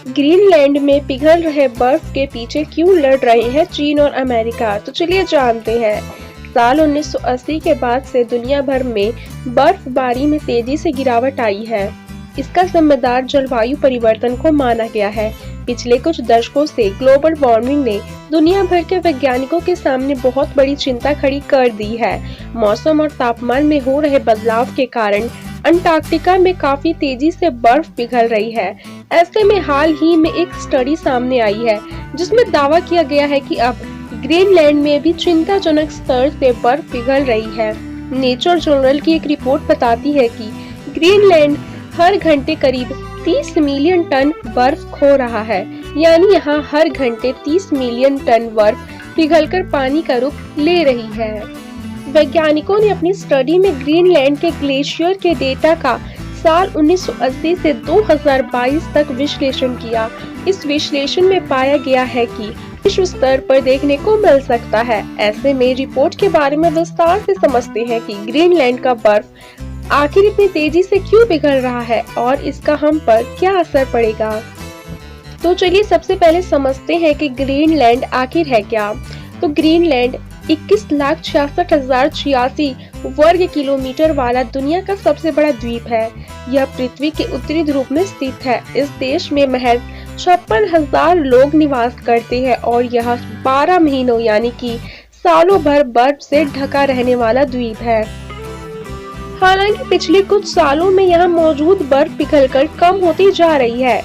Greenland में पिघल रहे बर्फ के पीछे क्यों लड़ रहे हैं चीन और अमेरिका? तो चलिए जानते हैं। साल 1980 के बाद से दुनिया भर में बर्फबारी में तेजी से गिरावट आई है। इसका जिम्मेदार जलवायु परिवर्तन को माना गया है। पिछले कुछ दशकों से ग्लोबल वार्मिंग ने दुनिया भर के वैज्ञानिकों के सामने बहुत बड़ी चिंता खड़ी कर दी है। मौसम और तापमान में हो रहे बदलाव के कारण अंटार्कटिका में काफी तेजी से बर्फ पिघल रही है। ऐसे में हाल ही में एक स्टडी सामने आई है जिसमें दावा किया गया है कि अब ग्रीनलैंड में भी चिंताजनक स्तर से बर्फ पिघल रही है। नेचर जर्नल की एक रिपोर्ट बताती है कि ग्रीनलैंड हर घंटे करीब 30 मिलियन टन बर्फ खो रहा है, यानी यहाँ हर घंटे 30 मिलियन टन बर्फ पिघलकर पानी का रूप ले रही है। वैज्ञानिकों ने अपनी स्टडी में ग्रीनलैंड के ग्लेशियर के डेटा का साल 1980 से 2022 तक विश्लेषण किया। इस विश्लेषण में पाया गया है कि विश्व स्तर पर देखने को मिल सकता है। ऐसे में रिपोर्ट के बारे में विस्तार से समझते हैं कि ग्रीनलैंड का बर्फ आखिर इतनी तेजी से क्यों पिघल रहा है और इसका हम पर क्या असर पड़ेगा। तो चलिए सबसे पहले समझते हैं कि ग्रीनलैंड आखिर है क्या। तो ग्रीनलैंड 21,66,086 वर्ग किलोमीटर वाला दुनिया का सबसे बड़ा द्वीप है। यह पृथ्वी के उत्तरी ध्रुव में स्थित है। इस देश में महज 56,000 लोग निवास करते हैं और यह 12 महीनों यानी कि सालों भर बर्फ से ढका रहने वाला द्वीप है। हालांकि पिछले कुछ सालों में यहाँ मौजूद बर्फ पिघलकर कम होती जा रही है।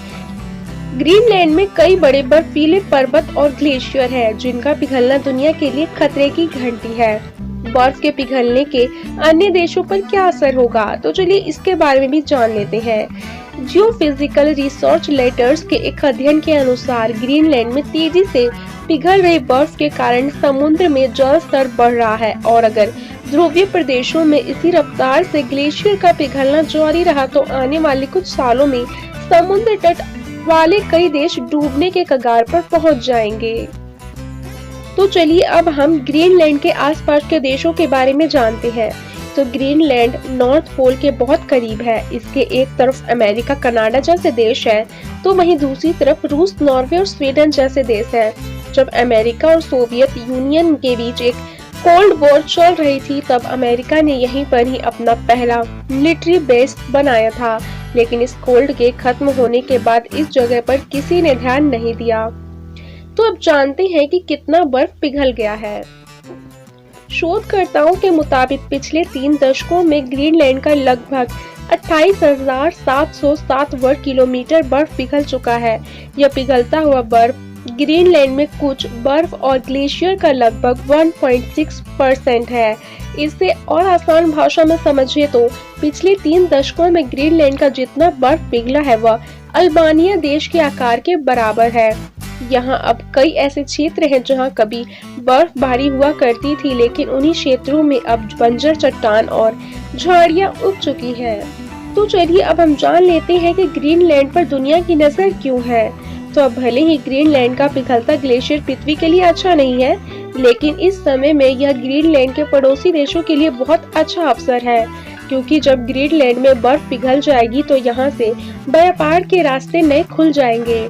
ग्रीनलैंड में कई बड़े बर्फीले पर्वत और ग्लेशियर हैं, जिनका पिघलना दुनिया के लिए खतरे की घंटी है। बर्फ के पिघलने के अन्य देशों पर क्या असर होगा, तो चलिए इसके बारे में भी जान लेते हैं। जियोफिजिकल रिसर्च लेटर्स के एक अध्ययन के अनुसार ग्रीनलैंड में तेजी से पिघल रही बर्फ के कारण समुद्र में जल स्तर बढ़ रहा है और अगर ध्रुवीय प्रदेशों में इसी रफ्तार से ग्लेशियर का पिघलना जारी रहा तो आने वाले कुछ सालों में समुद्र तट वाले कई देश डूबने के कगार पर पहुंच जाएंगे। तो चलिए अब हम ग्रीनलैंड के आसपास के देशों के बारे में जानते हैं। तो ग्रीनलैंड नॉर्थ पोल के बहुत करीब है। इसके एक तरफ अमेरिका, कनाडा जैसे देश है, तो वहीं दूसरी तरफ रूस, नॉर्वे और स्वीडन जैसे देश है। जब अमेरिका और सोवियत यूनियन के बीच एक कोल्ड वॉर चल रही थी तब अमेरिका ने यहीं पर ही अपना पहला मिलिट्री बेस बनाया था, लेकिन इस कोल्ड के खत्म होने के बाद इस जगह पर किसी ने ध्यान नहीं दिया। तो अब जानते हैं कि कितना बर्फ पिघल गया है। शोधकर्ताओं के मुताबिक पिछले 3 दशकों में ग्रीनलैंड का लगभग 28,707 वर्ग किलोमीटर बर्फ पिघल चुका है। यह पिघलता हुआ बर्फ ग्रीनलैंड में कुछ बर्फ और ग्लेशियर का लगभग 1.6% है। इसे और आसान भाषा में समझिए तो पिछले 3 दशकों में ग्रीनलैंड का जितना बर्फ पिघला है वह अल्बानिया देश के आकार के बराबर है। यहाँ अब कई ऐसे क्षेत्र हैं जहाँ कभी बर्फबारी हुआ करती थी, लेकिन उन्हीं क्षेत्रों में अब बंजर चट्टान और झाड़ियाँ उग चुकी है। तो चलिए अब हम जान लेते हैं कि ग्रीनलैंड पर दुनिया की नजर क्यों है। तो अब भले ही ग्रीनलैंड का पिघलता ग्लेशियर पृथ्वी के लिए अच्छा नहीं है, लेकिन इस समय में यह ग्रीनलैंड के पड़ोसी देशों के लिए बहुत अच्छा अवसर है, क्योंकि जब ग्रीनलैंड में बर्फ पिघल जाएगी तो यहाँ से व्यापार के रास्ते नए खुल जाएंगे।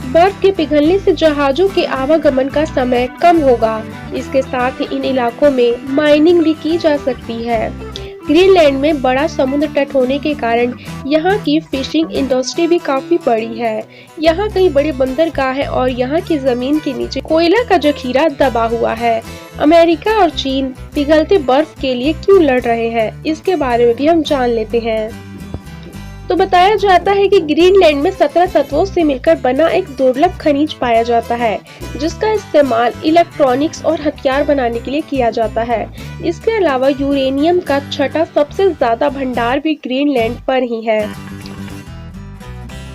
बर्फ के पिघलने से जहाजों के आवागमन का समय कम होगा। इसके साथ ही इन इलाकों में माइनिंग भी की जा सकती है। ग्रीनलैंड में बड़ा समुद्र तट होने के कारण यहाँ की फिशिंग इंडस्ट्री भी काफी बड़ी है। यहाँ कई बड़े बंदरगाह हैं और यहाँ की जमीन के नीचे कोयला का जखीरा दबा हुआ है। अमेरिका और चीन पिघलते बर्फ के लिए क्यों लड़ रहे हैं, इसके बारे में भी हम जान लेते हैं। तो बताया जाता है कि ग्रीनलैंड में 17 तत्वों से मिलकर बना एक दुर्लभ खनिज पाया जाता है, जिसका इस्तेमाल इलेक्ट्रॉनिक्स और हथियार बनाने के लिए किया जाता है। इसके अलावा यूरेनियम का छठा सबसे ज्यादा भंडार भी ग्रीनलैंड पर ही है।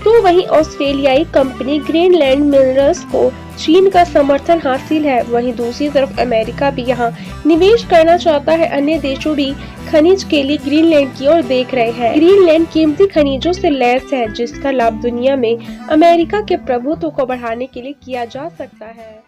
तो वहीं ऑस्ट्रेलियाई कंपनी ग्रीनलैंड मिनरल्स को चीन का समर्थन हासिल है। वहीं दूसरी तरफ अमेरिका भी यहाँ निवेश करना चाहता है। अन्य देशों भी खनिज के लिए ग्रीनलैंड की ओर देख रहे हैं। ग्रीनलैंड कीमती खनिजों से लैस है, जिसका लाभ दुनिया में अमेरिका के प्रभुत्व को बढ़ाने के लिए किया जा सकता है।